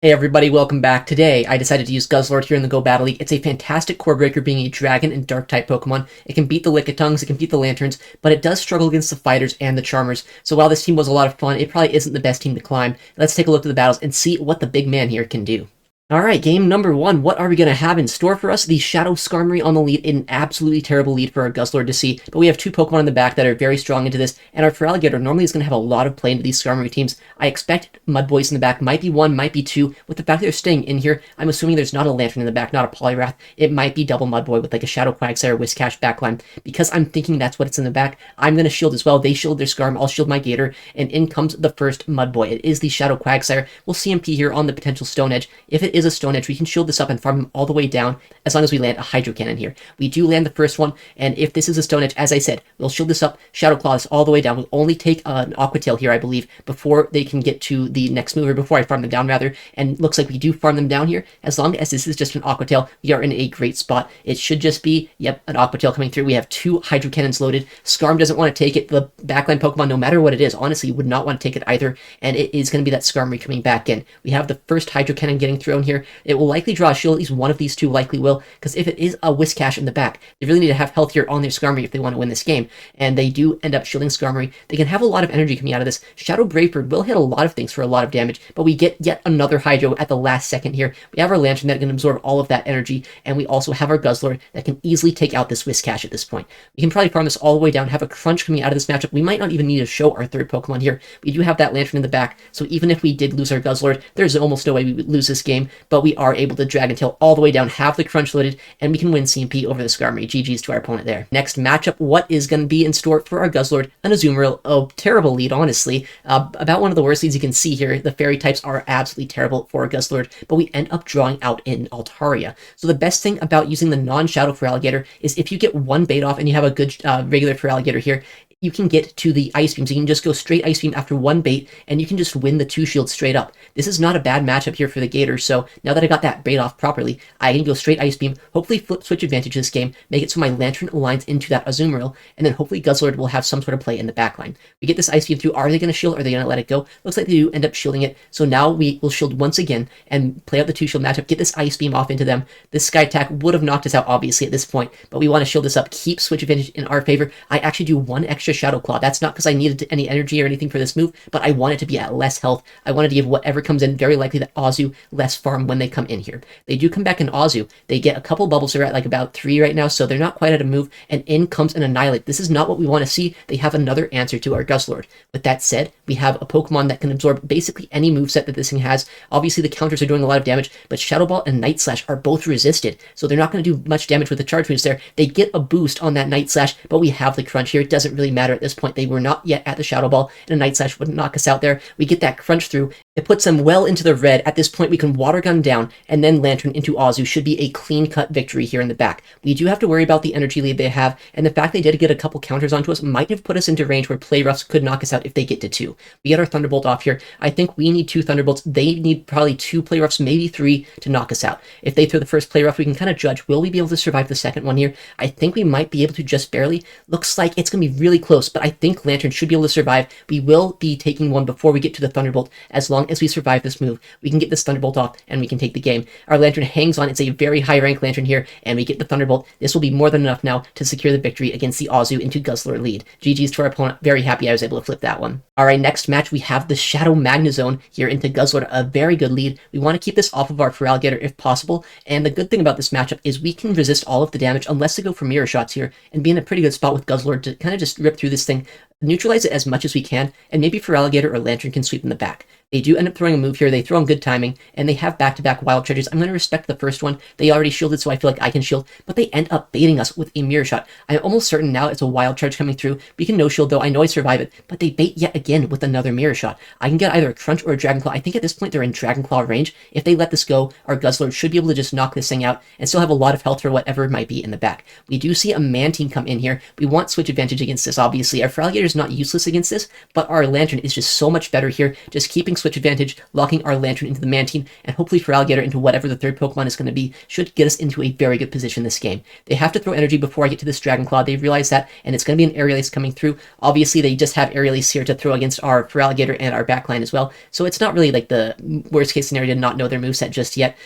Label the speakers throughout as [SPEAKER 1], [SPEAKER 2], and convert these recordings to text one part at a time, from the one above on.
[SPEAKER 1] Hey everybody, welcome back. Today, I decided to use Guzzlord here in the Go Battle League. It's a fantastic core breaker being a dragon and dark type Pokemon. It can beat the Lickitungs, it can beat the Lanturns, but it does struggle against the Fighters and the Charmers. So while this team was a lot of fun, it probably isn't the best team to climb. Let's take a look at the battles and see what the big man here can do. Alright, game number 1. What are we going to have in store for us? The Shadow Skarmory on the lead, an absolutely terrible lead for our Guzzlord to see, but we have two Pokemon in the back that are very strong into this, and our Feraligatr normally is going to have a lot of play into these Skarmory teams. I expect Mudboys in the back, might be one, might be two. With the fact that they're staying in here, I'm assuming there's not a Lantern in the back, not a Poliwrath. It might be double Mudboy with like a Shadow Quagsire, Whiscash backline. Because I'm thinking that's what's in the back, I'm going to shield as well. They shield their Skarm, I'll shield my Gator, and in comes the first Mudboy. It is the Shadow Quagsire. We'll CMP here on the potential Stone Edge. If it is a Stone Edge, we can shield this up and farm him all the way down as long as we land a Hydro Cannon here. We do land the first one, and if this is a Stone Edge, as I said, we'll shield this up, Shadow Claw this all the way down. We'll only take an Aqua Tail here, I believe, before they can get to the next move, or before I farm them down, rather, and looks like we do farm them down here. As long as this is just an Aqua Tail, we are in a great spot. It should just be, yep, an Aqua Tail coming through. We have two Hydro Cannons loaded. Skarm doesn't want to take it. The backline Pokemon, no matter what it is, honestly, would not want to take it either, and it is going to be that Skarmory coming back in. We have the first Hydro Cannon getting thrown here. It will likely draw a shield, at least one of these two likely will, because if it is a Whiscash in the back, they really need to have health here on their Skarmory if they want to win this game, and they do end up shielding Skarmory. They can have a lot of energy coming out of this. Shadow Bravebird will hit a lot of things for a lot of damage, but we get yet another Hydro at the last second here. We have our Lantern that can absorb all of that energy, and we also have our Guzzlord that can easily take out this Whiscash at this point. We can probably farm this all the way down, have a Crunch coming out of this matchup. We might not even need to show our third Pokemon here. We do have that Lantern in the back, so even if we did lose our Guzzlord, there's almost no way we would lose this game, but we are able to Dragon Tail all the way down, have the Crunch loaded, and we can win CMP over the Skarmory. GG's to our opponent there. Next matchup, what is going to be in store for our Guzzlord? An Azumarill. Oh, terrible lead, honestly. About one of the worst leads you can see here. The Fairy types are absolutely terrible for a Guzzlord, but we end up drawing out in Altaria. So the best thing about using the non-Shadow Feraligatr is if you get one bait off and you have a good regular Feraligatr here, you can get to the Ice Beam. So you can just go straight Ice Beam after one bait, and you can just win the two shields straight up. This is not a bad matchup here for the Gator, so now that I got that bait off properly, I can go straight Ice Beam, hopefully flip Switch Advantage this game, make it so my Lantern aligns into that Azumarill, and then hopefully Guzzlord will have some sort of play in the backline. We get this Ice Beam through. Are they going to shield, or are they going to let it go? Looks like they do end up shielding it, so now we will shield once again and play out the two shield matchup, get this Ice Beam off into them. This Sky Attack would have knocked us out, obviously, at this point, but we want to shield this up, keep Switch Advantage in our favor. I actually do one extra Shadow Claw. That's not because I needed any energy or anything for this move, but I want it to be at less health. I wanted to give whatever comes in, very likely that Azu, less farm when they come in here. They do come back in Azu. They get a couple bubbles. They're at like about 3 right now, so they're not quite at a move, and in comes an Annihilape. This is not what we want to see. They have another answer to our Guzzlord. With that said, we have a Pokemon that can absorb basically any moveset that this thing has. Obviously, the counters are doing a lot of damage, but Shadow Ball and Night Slash are both resisted, so they're not going to do much damage with the charge moves there. They get a boost on that Night Slash, but we have the Crunch here. It doesn't really matter at this point. They were not yet at the Shadow Ball, and a Night Slash wouldn't knock us out there. We get that Crunch through. It puts them well into the red. At this point, we can Water Gun down, and then Lantern into Azu. Should be a clean-cut victory here in the back. We do have to worry about the energy lead they have, and the fact they did get a couple counters onto us might have put us into range where Play Roughs could knock us out if they get to 2. We get our Thunderbolt off here. I think we need 2 Thunderbolts. They need probably 2 Play Roughs, maybe 3, to knock us out. If they throw the first Play Rough, we can kind of judge, will we be able to survive the second one here? I think we might be able to just barely. Looks like it's going to be really close, but I think Lantern should be able to survive. We will be taking one before we get to the Thunderbolt. As long as we survive this move, we can get this Thunderbolt off, and we can take the game. Our Lantern hangs on. It's a very high rank Lantern here, and we get the Thunderbolt. This will be more than enough now to secure the victory against the Azu into Guzzlord lead. GG's to our opponent. Very happy I was able to flip that one. Alright, next match we have the Shadow Magnezone here into Guzzlord. A very good lead. We want to keep this off of our Feraligatr if possible, and the good thing about this matchup is we can resist all of the damage unless they go for mirror shots here, and be in a pretty good spot with Guzzlord to kind of just rip through this thing, neutralize it as much as we can, and maybe Feraligatr or Lantern can sweep in the back. They do end up throwing a move here. They throw on good timing, and they have back-to-back Wild Charges. I'm going to respect the first one. They already shielded, so I feel like I can shield, but they end up baiting us with a Mirror Shot. I'm almost certain now it's a Wild Charge coming through. We can no-shield, though. I know I survive it, but they bait yet again with another Mirror Shot. I can get either a Crunch or a Dragon Claw. I think at this point they're in Dragon Claw range. If they let this go, our Guzzlord should be able to just knock this thing out and still have a lot of health for whatever it might be in the back. We do see a Man Team come in here. We want Switch Advantage against this, obviously. Our Feraligatr is is not useless against this, but our Lantern is just so much better here, just keeping switch advantage, locking our Lantern into the Mantine, and hopefully Feraligatr into whatever the third Pokemon is going to be, should get us into a very good position this game. They have to throw energy before I get to this Dragon Claw. They realize that, and it's going to be an Aerial Ace coming through. Obviously, they just have Aerial Ace here to throw against our Feraligatr and our backline as well, so it's not really like the worst case scenario to not know their moveset just yet.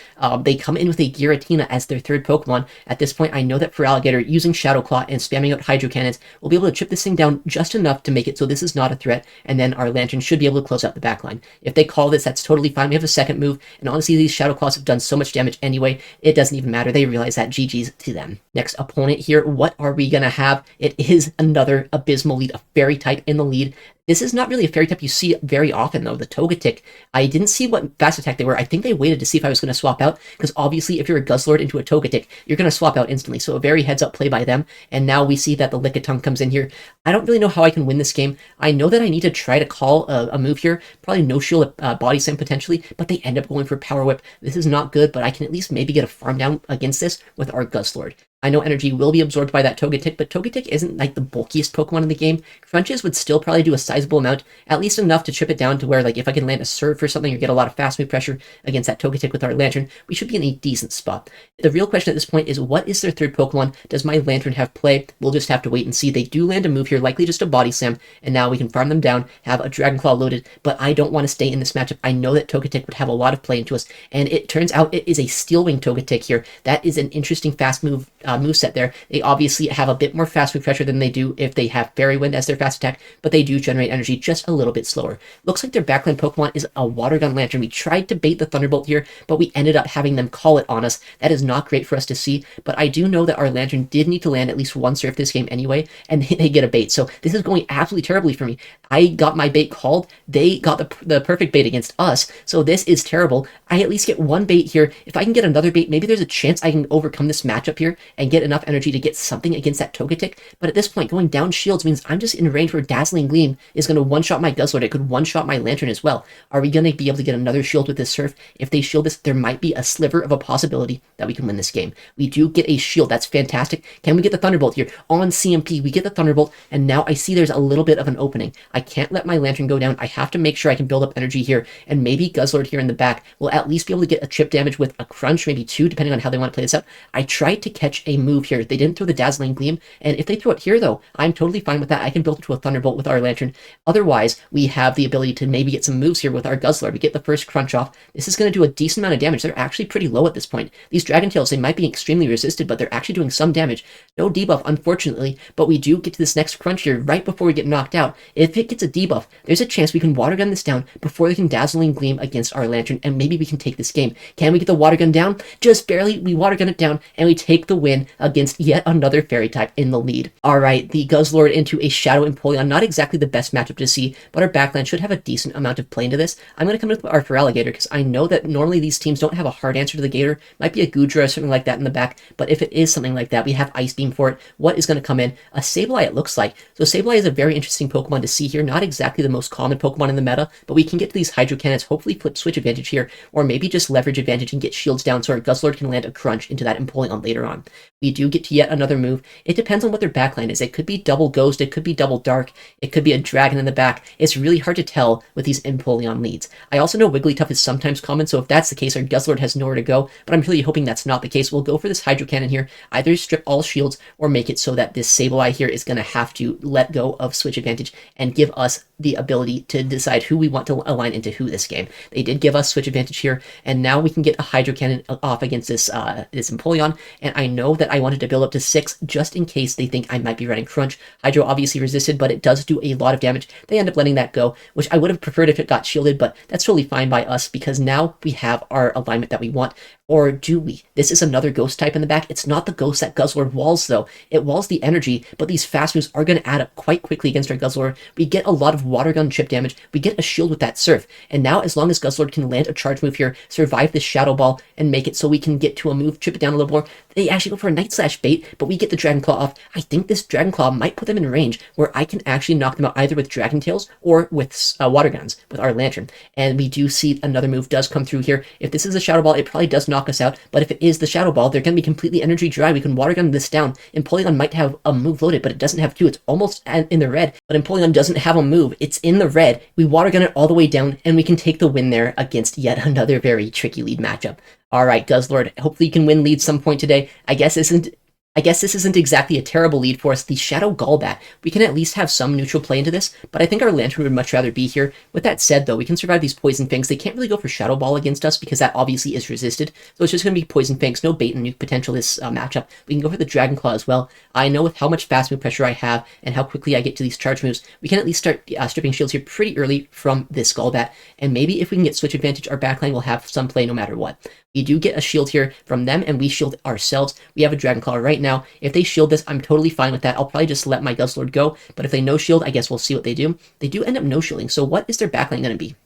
[SPEAKER 1] They come in with a Giratina as their third Pokemon. At this point, I know that Feraligatr, using Shadow Claw and spamming out Hydro Cannons, will be able to chip this thing down just enough to make it so this is not a threat, and then our Lantern should be able to close out the backline. If they call this, that's totally fine. We have a second move, and honestly, these Shadow Claws have done so much damage anyway, it doesn't even matter. They realize that. GG's to them. Next opponent here, what are we gonna have? It is another Abysmal lead, a Fairy type in the lead. This is not really a Fairy type you see very often, though. The Togetic, I didn't see what fast attack they were. I think they waited to see if I was going to swap out, because obviously if you're a Guzzlord into a Togetic, you're going to swap out instantly, so a very heads-up play by them. And now we see that the Lickitung comes in here. I don't really know how I can win this game. I know that I need to try to call a move here, probably No Shield, Body Slam potentially, but they end up going for Power Whip. This is not good, but I can at least maybe get a farm down against this with our Guzzlord. I know energy will be absorbed by that Togetic, but Togetic isn't like the bulkiest Pokemon in the game. Crunches would still probably do a sizable amount, at least enough to chip it down to where, like, if I can land a Surf for something or get a lot of fast move pressure against that Togetic with our Lantern, we should be in a decent spot. The real question at this point is, what is their third Pokemon? Does my Lantern have play? We'll just have to wait and see. They do land a move here, likely just a Body Slam, and now we can farm them down, have a Dragon Claw loaded, but I don't want to stay in this matchup. I know that Togetic would have a lot of play into us, and it turns out it is a Steel Wing Togetic here. That is an interesting fast moveset there. They obviously have a bit more fast move pressure than they do if they have Fairy Wind as their fast attack, but they do generate energy just a little bit slower. Looks like their backline Pokemon is a Water Gun Lantern. We tried to bait the Thunderbolt here, but we ended up having them call it on us. That is not great for us to see, but I do know that our Lantern did need to land at least one Surf this game anyway, and they get a bait, so this is going absolutely terribly for me. I got my bait called, they got the perfect bait against us, so this is terrible. I at least get one bait here. If I can get another bait, maybe there's a chance I can overcome this matchup here and get enough energy to get something against that Togetic, but at this point, going down shields means I'm just in range where Dazzling Gleam is going to one-shot my Guzzlord. It could one-shot my Lantern as well. Are we going to be able to get another shield with this Surf? If they shield this, there might be a sliver of a possibility that we can win this game. We do get a shield. That's fantastic. Can we get the Thunderbolt here? On CMP, we get the Thunderbolt, and now I see there's a little bit of an opening. I can't let my Lantern go down. I have to make sure I can build up energy here, and maybe Guzzlord here in the back will at least be able to get a chip damage with a Crunch, maybe two, depending on how they want to play this up. I tried to catch a move here. They didn't throw the Dazzling Gleam, and if they throw it here, though, I'm totally fine with that. I can build it to a Thunderbolt with our Lantern. Otherwise, we have the ability to maybe get some moves here with our Guzzlord. We get the first Crunch off. This is going to do a decent amount of damage. They're actually pretty low at this point. These Dragon Tails, they might be extremely resisted, but they're actually doing some damage. No debuff, unfortunately, but we do get to this next Crunch here right before we get knocked out. If it gets a debuff, there's a chance we can Water Gun this down before they can Dazzling Gleam against our Lantern, and maybe we can take this game. Can we get the Water Gun down? Just barely. We Water Gun it down, and we take the win against yet another Fairy type in the lead. Alright, the Guzzlord into a Shadow Empoleon. Not exactly the best matchup to see, but our backline should have a decent amount of play into this. I'm going to come with our Feraligatr, because I know that normally these teams don't have a hard answer to the Gator. Might be a Goodra or something like that in the back, but if it is something like that, we have Ice Beam for it. What is going to come in? A Sableye, it looks like. So Sableye is a very interesting Pokemon to see here. Not exactly the most common Pokemon in the meta, but we can get to these Hydro Cannons, hopefully flip Switch advantage here, or maybe just leverage advantage and get shields down so our Guzzlord can land a Crunch into that Empoleon later on. We do get to yet another move. It depends on what their backline is. It could be double Ghost, it could be double Dark, it could be a Dragon in the back. It's really hard to tell with these Empoleon leads. I also know Wigglytuff is sometimes common, so if that's the case, our Guzzlord has nowhere to go, but I'm really hoping that's not the case. We'll go for this Hydro Cannon here, either strip all shields or make it so that this Sableye here is going to have to let go of Switch advantage and give us the ability to decide who we want to align into who this game. They did give us Switch advantage here, and now we can get a Hydro Cannon off against this Empoleon, and I know that I wanted to build up to 6 just in case they think I might be running Crunch. Hydro obviously resisted, but it does do a lot of damage. They end up letting that go, which I would have preferred if it got shielded, but that's totally fine by us because now we have our alignment that we want. Or do we? This is another Ghost type in the back. It's not the Ghost that Guzzlord walls, though. It walls the energy, but these fast moves are going to add up quite quickly against our Guzzlord. We get a lot of Water Gun chip damage. We get a shield with that Surf. And now, as long as Guzzlord can land a charge move here, survive this Shadow Ball, and make it so we can get to a move, chip it down a little more, They actually go for a Night Slash bait, but we get the Dragon Claw off. I think this Dragon Claw might put them in range where I can actually knock them out either with Dragon Tails or with Water Guns with our Lantern. And we do see another move does come through here. If this is a Shadow Ball, it probably does knock us out, but if it is the Shadow Ball, they're going to be completely energy dry. We can Water Gun this down. Empoleon might have a move loaded, but it doesn't have two. It's almost in the red, but Empoleon doesn't have a move. It's in the red. We Water Gun it all the way down, and we can take the win there against yet another very tricky lead matchup. All right, Guzzlord, hopefully you can win lead some point today. I guess this isn't exactly a terrible lead for us. The Shadow Golbat, we can at least have some neutral play into this, but I think our Lantern would much rather be here. With that said, though, we can survive these Poison Fangs. They can't really go for Shadow Ball against us because that obviously is resisted, so it's just going to be Poison Fangs, no bait and nuke potential this matchup. We can go for the Dragon Claw as well. I know with how much fast move pressure I have and how quickly I get to these charge moves, we can at least start stripping shields here pretty early from this Golbat, and maybe if we can get switch advantage, our backline will have some play no matter what. We do get a shield here from them, and we shield ourselves. We have a Dragon Claw right now. If they shield this, I'm totally fine with that. I'll probably just let my Guzzlord go, but if they no-shield, I guess we'll see what they do. They do end up no-shielding, so what is their backline going to be?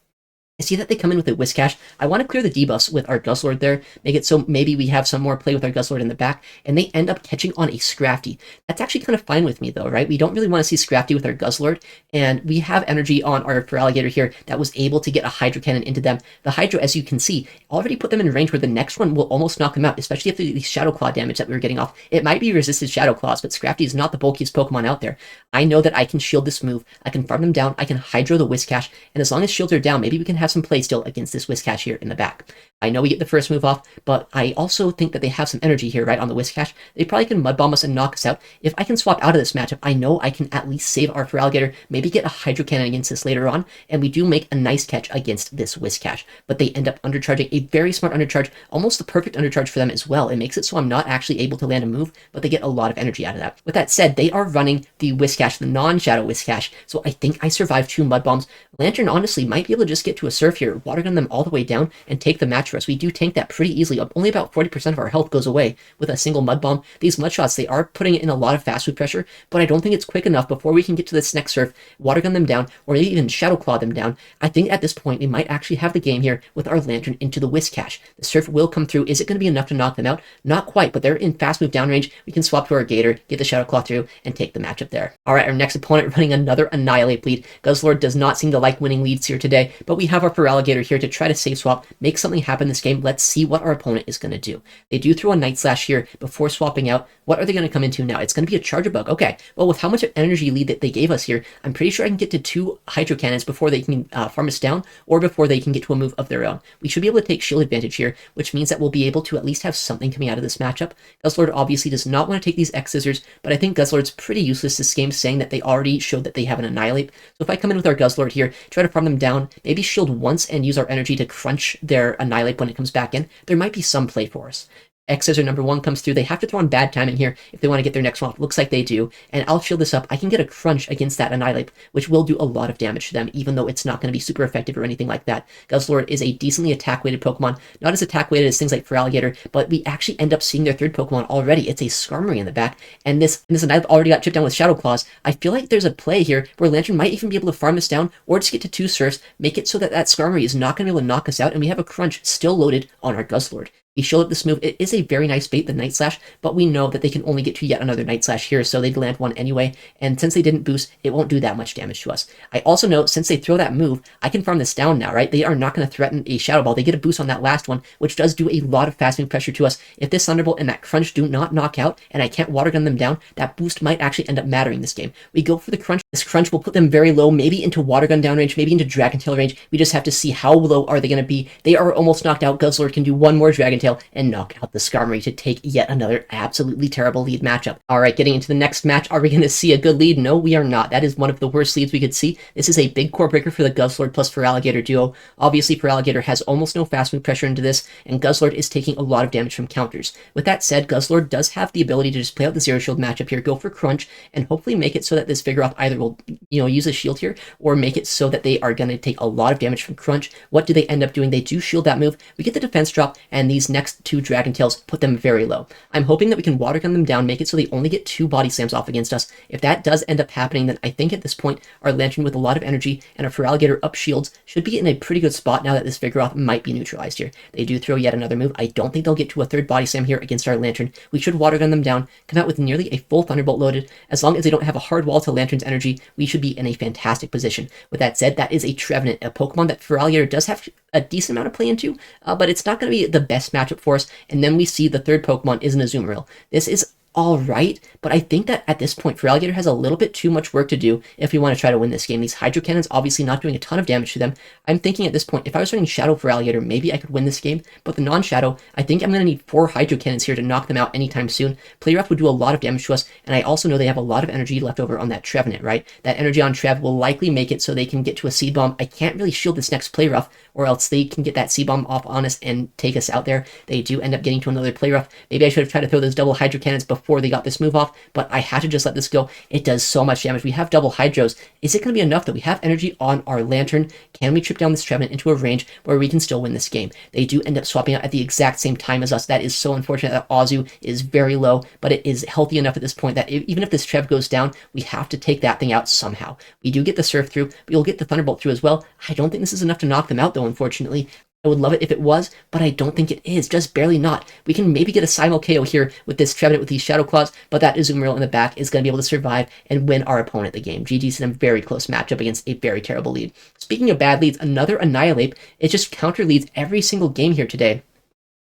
[SPEAKER 1] I see that they come in with a Whiscash. I want to clear the debuffs with our Guzzlord there, make it so maybe we have some more play with our Guzzlord in the back, and they end up catching on a Scrafty. That's actually kind of fine with me though, right? We don't really want to see Scrafty with our Guzzlord, and we have energy on our Feraligatr here that was able to get a Hydro Cannon into them. The Hydro, as you can see, already put them in range where the next one will almost knock them out, especially if the Shadow Claw damage that we were getting off. It might be resisted Shadow Claws, but Scrafty is not the bulkiest Pokemon out there. I know that I can shield this move, I can farm them down, I can Hydro the Whiscash, and as long as shields are down, maybe we can have some play still against this Whiscash here in the back. I know we get the first move off, but I also think that they have some energy here, right, on the Whiscash. They probably can Mud Bomb us and knock us out. If I can swap out of this matchup, I know I can at least save our Feraligatr, maybe get a Hydro Cannon against this later on, and we do make a nice catch against this Whiscash. But they end up undercharging, a very smart undercharge, almost the perfect undercharge for them as well. It makes it so I'm not actually able to land a move, but they get a lot of energy out of that. With that said, they are running the Whiscash, the non-Shadow Whiscash, so I think I survived 2 Mud Bombs. Lantern, honestly, might be able to just get to a Surf here, Water Gun them all the way down, and take the match for us. We do tank that pretty easily. Only about 40% of our health goes away with a single Mud Bomb. These Mud Shots, they are putting in a lot of fast food pressure, but I don't think it's quick enough before we can get to this next Surf, Water Gun them down, or maybe even Shadow Claw them down. I think at this point, we might actually have the game here with our Lantern into the Whiscash. The Surf will come through. Is it going to be enough to knock them out? Not quite, but they're in fast move down range. We can swap to our Gator, get the Shadow Claw through, and take the matchup there. Alright, our next opponent running another Annihilape lead. Guzzlord does not seem to like winning leads here today, but we have our Feraligatr here to try to save swap, make something happen this game. Let's see what our opponent is going to do. They do throw a Night Slash here before swapping out. What are they going to come into now? It's going to be a Chargerbug. Okay, well, with how much energy lead that they gave us here, I'm pretty sure I can get to 2 Hydro Cannons before they can farm us down, or before they can get to a move of their own. We should be able to take shield advantage here, which means that we'll be able to at least have something coming out of this matchup. Guzzlord obviously does not want to take these X Scissors, but I think Guzzlord's pretty useless this game, saying that they already showed that they have an Annihilape. So if I come in with our Guzzlord here, try to farm them down, maybe shield once and use our energy to crunch their Annihilape when it comes back in, there might be some play for us. X Scissor number 1 comes through. They have to throw on bad timing here if they want to get their next one off. Looks like they do. And I'll shield this up. I can get a crunch against that Annihilape, which will do a lot of damage to them, even though it's not going to be super effective or anything like that. Guzzlord is a decently attack-weighted Pokemon. Not as attack-weighted as things like Feraligatr, but we actually end up seeing their third Pokemon already. It's a Skarmory in the back. And this Annihilape already got chipped down with Shadow Claws. I feel like there's a play here where Lantern might even be able to farm this down, or just get to 2 Surfs, make it so that that Skarmory is not going to be able to knock us out, and we have a crunch still loaded on our Guzzlord. We shield up this move. It is a very nice bait, the Night Slash, but we know that they can only get to yet another Night Slash here, so they'd land one anyway, and since they didn't boost, it won't do that much damage to us. I also know, since they throw that move, I can farm this down now, right? They are not going to threaten a Shadow Ball. They get a boost on that last one, which does do a lot of fast move pressure to us. If this Thunderbolt and that Crunch do not knock out, and I can't Water Gun them down, that boost might actually end up mattering this game. We go for the Crunch. This Crunch will put them very low, maybe into Water Gun down range, maybe into Dragon Tail range. We just have to see how low are they going to be. They are almost knocked out. Guzzlord can do one more Dragon Tail and knock out the Skarmory to take yet another absolutely terrible lead matchup. Alright, getting into the next match, are we going to see a good lead? No, we are not. That is one of the worst leads we could see. This is a big core breaker for the Guzzlord plus Feraligatr duo. Obviously, Feraligatr has almost no fast move pressure into this, and Guzzlord is taking a lot of damage from counters. With that said, Guzzlord does have the ability to just play out the Zero Shield matchup here, go for Crunch, and hopefully make it so that this Vigoroth either will, use a shield here, or make it so that they are going to take a lot of damage from Crunch. What do they end up doing? They do shield that move. We get the defense drop, and these next 2 Dragon Tails put them very low. I'm hoping that we can Water Gun them down, make it so they only get 2 Body Slams off against us. If that does end up happening, then I think at this point, our Lantern with a lot of energy and our Feraligatr up shields should be in a pretty good spot now that this Vigoroth might be neutralized here. They do throw yet another move. I don't think they'll get to a 3rd Body Slam here against our Lantern. We should Water Gun them down, come out with nearly a full Thunderbolt loaded. As long as they don't have a hard wall to Lantern's energy, we should be in a fantastic position. With that said, that is a Trevenant, a Pokemon that Feraligatr does have a decent amount of play into, but it's not going to be the best matchup for us. And then we see the 3rd Pokemon is an Azumarill. This is all right, but I think that at this point, Feraligatr has a little bit too much work to do if we want to try to win this game. These Hydro Cannons obviously not doing a ton of damage to them. I'm thinking at this point, if I was running Shadow Feraligatr, maybe I could win this game, but the non-Shadow, I think I'm going to need 4 Hydro Cannons here to knock them out anytime soon. Play Rough would do a lot of damage to us, and I also know they have a lot of energy left over on that Trevenant, right? That energy on Trev will likely make it so they can get to a Seed Bomb. I can't really shield this next Play Rough, or else they can get that Seed Bomb off on us and take us out there. They do end up getting to another Play Rough. Maybe I should have tried to throw those double Hydro Cannons before they got this move off, but I had to just let this go. It does so much damage. We have double Hydros. Is it going to be enough that we have energy on our Lantern? Can we trip down this Trevenant into a range where we can still win this game? They do end up swapping out at the exact same time as us. That is so unfortunate that Azu is very low, but it is healthy enough at this point that even if this Trev goes down, we have to take that thing out somehow. We do get the Surf through. We'll get the Thunderbolt through as well. I don't think this is enough to knock them out, though, unfortunately. I would love it if it was, but I don't think it is. Just barely not. We can maybe get a Simul KO here with this Trevenant with these Shadow Claws, but that Azumarill in the back is going to be able to survive and win our opponent the game. GG's in a very close matchup against a very terrible lead. Speaking of bad leads, another Annihilape. It just counter leads every single game here today.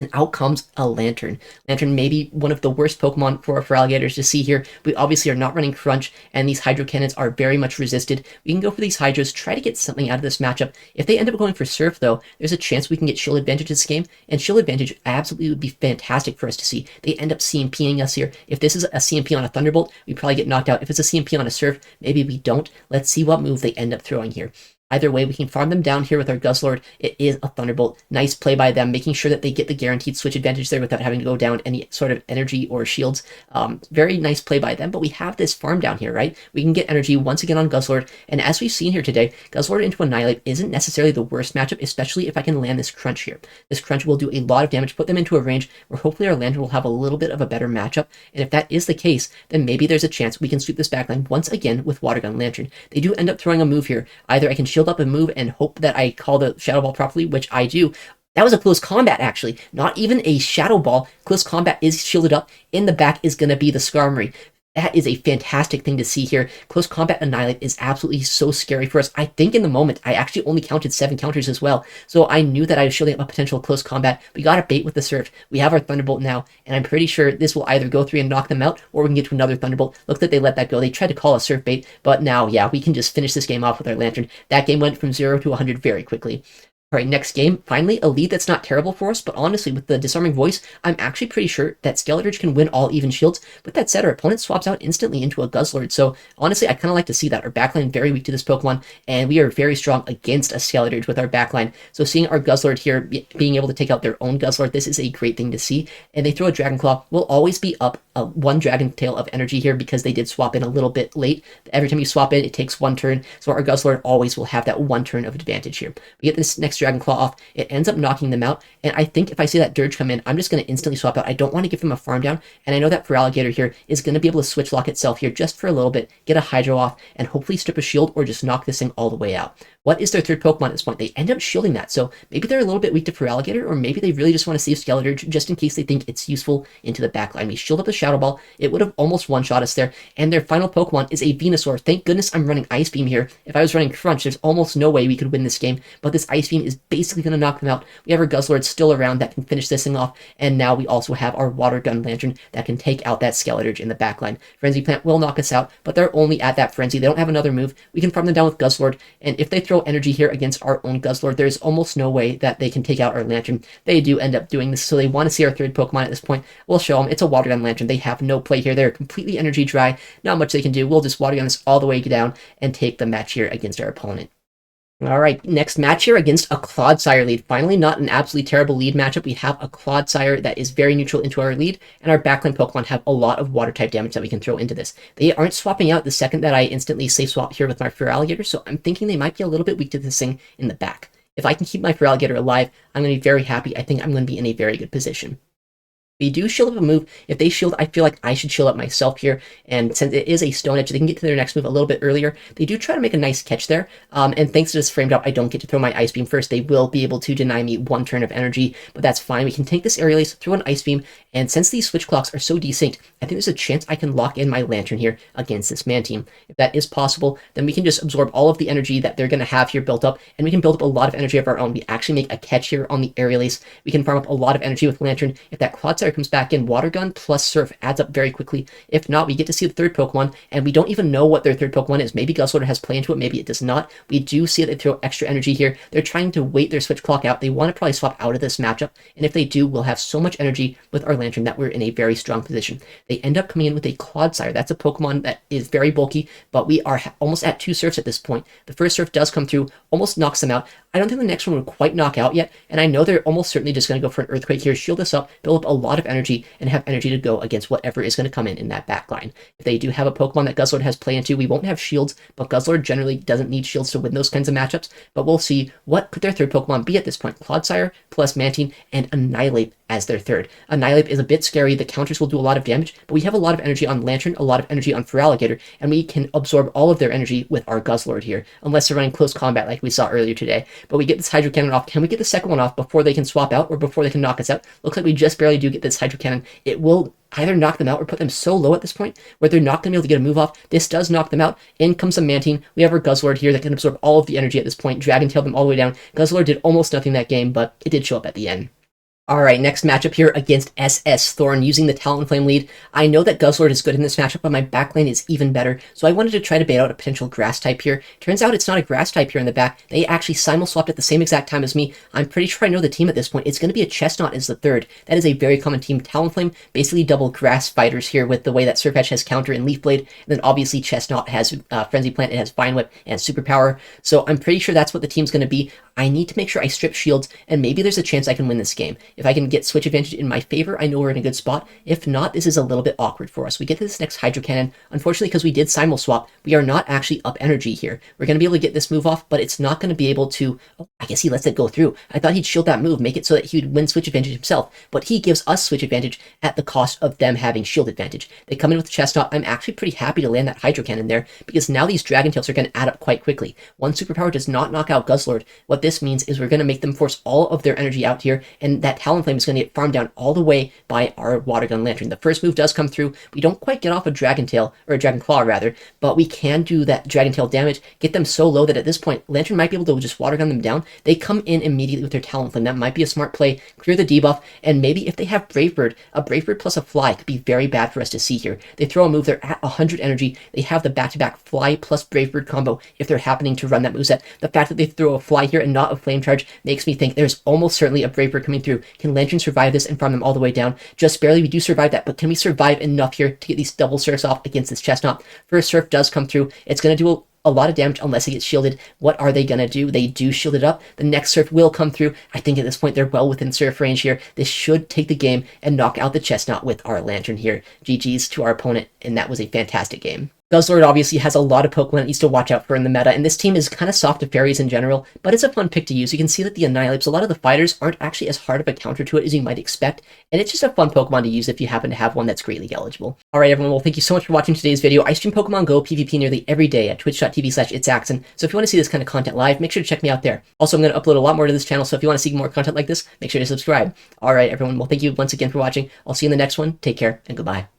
[SPEAKER 1] And out comes a Lantern. Lantern may be one of the worst Pokemon for Feraligatrs to see here. We obviously are not running Crunch, and these Hydro Cannons are very much resisted. We can go for these Hydros, try to get something out of this matchup. If they end up going for Surf, though, there's a chance we can get Shield Advantage this game, and Shield Advantage absolutely would be fantastic for us to see. They end up CMPing us here. If this is a CMP on a Thunderbolt, we probably get knocked out. If it's a CMP on a Surf, maybe we don't. Let's see what move they end up throwing here. Either way, we can farm them down here with our Guzzlord. It is a Thunderbolt. Nice play by them, making sure that they get the guaranteed switch advantage there without having to go down any sort of energy or shields. Very nice play by them, but we have this farm down here, right? We can get energy once again on Guzzlord, and as we've seen here today, Guzzlord into Annihilape isn't necessarily the worst matchup, especially if I can land this Crunch here. This Crunch will do a lot of damage, put them into a range where hopefully our Lantern will have a little bit of a better matchup, and if that is the case, then maybe there's a chance we can sweep this backline once again with Water Gun Lantern. They do end up throwing a move here. Either I can shield up a move and hope that I call the Shadow Ball properly, which I do. That was a close combat, actually. Not even a Shadow Ball. Close combat is shielded up. In the back is going to be the Skarmory. That is a fantastic thing to see here. Close combat Annihilape is absolutely so scary for us. I think in the moment, I actually only counted 7 counters as well. So I knew that I was shielding up a potential close combat. We got a bait with the Surf. We have our Thunderbolt now, and I'm pretty sure this will either go through and knock them out, or we can get to another Thunderbolt. Looks like they let that go. They tried to call a Surf bait, but now, yeah, we can just finish this game off with our Lantern. That game went from 0 to 100 very quickly. All right, next game, finally, a lead that's not terrible for us, but honestly, with the Disarming Voice, I'm actually pretty sure that Skeledirge can win all even shields. With that said, our opponent swaps out instantly into a Guzzlord, so honestly, I kind of like to see that. Our backline very weak to this Pokemon, and we are very strong against a Skeledirge with our backline. So seeing our Guzzlord here being able to take out their own Guzzlord, this is a great thing to see. And they throw a Dragon Claw. We'll always be up 1 Dragon Tail of energy here because they did swap in a little bit late. Every time you swap in, it takes 1 turn, so our Guzzlord always will have that 1 turn of advantage here. We get this next Dragon Claw off. It ends up knocking them out, and I think if I see that Dirge come in, I'm just going to instantly swap out. I don't want to give them a farm down, and I know that Feraligatr here is going to be able to switch lock itself here just for a little bit, get a Hydro off, and hopefully strip a shield or just knock this thing all the way out. What is their 3rd Pokemon at this point? They end up shielding that, so maybe they're a little bit weak to Feraligatr, or maybe they really just want to save Skeledirge just in case they think it's useful into the backline. We shield up the Shadow Ball. It would have almost one-shot us there, and their final Pokemon is a Venusaur. Thank goodness I'm running Ice Beam here. If I was running Crunch, there's almost no way we could win this game, but this Ice Beam is basically going to knock them out. We have our Guzzlord still around that can finish this thing off, and now we also have our Water Gun Lantern that can take out that Skeledirge in the backline. Frenzy Plant will knock us out, but they're only at that Frenzy. They don't have another move. We can farm them down with Guzzlord, and if they throw energy here against our own Guzzlord, there's almost no way that they can take out our Lantern. They do end up doing this, so they want to see our 3rd Pokemon at this point. We'll show them. It's a Water Gun Lantern. They have no play here. They're completely energy dry. Not much they can do. We'll just Water Gun this all the way down and take the match here against our opponent. All right, next match here against a Clodsire lead. Finally, not an absolutely terrible lead matchup. We have a Clodsire that is very neutral into our lead, and our backline Pokemon have a lot of water-type damage that we can throw into this. They aren't swapping out the second that I instantly safe swap here with my Feraligatr, so I'm thinking they might be a little bit weak to this thing in the back. If I can keep my Feraligatr alive, I'm going to be very happy. I think I'm going to be in a very good position. They do shield up a move. If they shield, I feel like I should shield up myself here. And since it is a Stone Edge, they can get to their next move a little bit earlier. They do try to make a nice catch there. And thanks to this frame drop, I don't get to throw my Ice Beam first. They will be able to deny me 1 turn of energy, but that's fine. We can take this Aerial Ace, throw an Ice Beam, and since these switch clocks are so desynced, I think there's a chance I can lock in my Lantern here against this Mantine. If that is possible, then we can just absorb all of the energy that they're going to have here built up, and we can build up a lot of energy of our own. We actually make a catch here on the Aerial Ace. We can farm up a lot of energy with Lantern. If that Clodsire comes back in, Water Gun plus Surf adds up very quickly. If not, we get to see the third Pokemon, and we don't even know what their third Pokemon is. Maybe Guzzlord has play into it, maybe it does not. We do see that they throw extra energy here. They're trying to wait their switch clock out. They want to probably swap out of this matchup, and if they do, we'll have so much energy with our Lantern that we're in a very strong position. They end up coming in with a Clodsire. That's a Pokemon that is very bulky, but we are almost at 2 Surfs at this point. The first Surf does come through, almost knocks them out. I don't think the next one will quite knock out yet, and I know they're almost certainly just going to go for an Earthquake here, shield us up, build up a lot of energy, and have energy to go against whatever is going to come in that back line. If they do have a Pokemon that Guzzlord has play into, we won't have shields, but Guzzlord generally doesn't need shields to win those kinds of matchups, but we'll see what could their third Pokemon be at this point. Clodsire plus Mantine and Annihilape as their third. Annihilape is a bit scary, the counters will do a lot of damage, but we have a lot of energy on Lantern, a lot of energy on Feraligatr, and we can absorb all of their energy with our Guzzlord here, unless they're running close combat like we saw earlier today. But we get this Hydro Cannon off. Can we get the second one off before they can swap out or before they can knock us out? Looks like we just barely do get this Hydro Cannon. It will either knock them out or put them so low at this point where they're not going to be able to get a move off. This does knock them out. In comes a Mantine. We have our Guzzlord here that can absorb all of the energy at this point. Dragon Tail them all the way down. Guzzlord did almost nothing that game, but it did show up at the end. Alright, next matchup here against SS Thorn using the Talonflame lead. I know that Guzzlord is good in this matchup, but my backlane is even better, so I wanted to try to bait out a potential Grass type here. Turns out it's not a Grass type here in the back. They actually simul-swapped at the same exact time as me. I'm pretty sure I know the team at this point. It's going to be a Chestnut as the third. That is a very common team. Talonflame, basically double Grass fighters here with the way that Surf Edge has Counter and Leaf Blade, and then obviously Chestnut has Frenzy Plant, it has Vine Whip and Superpower, so I'm pretty sure that's what the team's going to be. I need to make sure I strip shields, and maybe there's a chance I can win this game. If I can get switch advantage in my favor, I know we're in a good spot. If not, this is a little bit awkward for us. We get to this next Hydro Cannon. Unfortunately, because we did Simul Swap, we are not actually up energy here. We're going to be able to get this move off, but it's not going to be able to... Oh, I guess he lets it go through. I thought he'd shield that move, make it so that he would win switch advantage himself, but he gives us switch advantage at the cost of them having shield advantage. They come in with the Chestnut. I'm actually pretty happy to land that Hydro Cannon there, because now these Dragon Tails are going to add up quite quickly. One Superpower does not knock out Guzzlord. What this means is we're going to make them force all of their energy out here, and that Talonflame is going to get farmed down all the way by our Water Gun Lantern. The first move does come through. We don't quite get off a Dragon Tail, or a Dragon Claw rather, but we can do that Dragon Tail damage, get them so low that at this point, Lantern might be able to just Water Gun them down. They come in immediately with their Talonflame. That might be a smart play, clear the debuff, and maybe if they have Brave Bird, a Brave Bird plus a Fly could be very bad for us to see here. They throw a move, they're at 100 energy, they have the back-to-back Fly plus Brave Bird combo if they're happening to run that moveset. The fact that they throw a Fly here and not a Flame Charge makes me think there's almost certainly a Brave Bird coming through. Can Lantern survive this and farm them all the way down? Just barely, we do survive that, but can we survive enough here to get these double Surfs off against this Chestnut? First Surf does come through. It's going to do a lot of damage unless it gets shielded. What are they going to do? They do shield it up. The next Surf will come through. I think at this point they're well within Surf range here. This should take the game and knock out the Chestnut with our Lantern here. GG's to our opponent, and that was a fantastic game. Guzzlord obviously has a lot of Pokemon it needs to watch out for in the meta, and this team is kind of soft to fairies in general, but it's a fun pick to use. You can see that the Annihilapes, a lot of the fighters aren't actually as hard of a counter to it as you might expect, and it's just a fun Pokemon to use if you happen to have one that's Great League eligible. Alright everyone, well thank you so much for watching today's video. I stream Pokemon Go PvP nearly every day at twitch.tv/ItsAXN, so if you want to see this kind of content live, make sure to check me out there. Also, I'm going to upload a lot more to this channel, so if you want to see more content like this, make sure to subscribe. Alright everyone, well thank you once again for watching. I'll see you in the next one. Take care, and goodbye.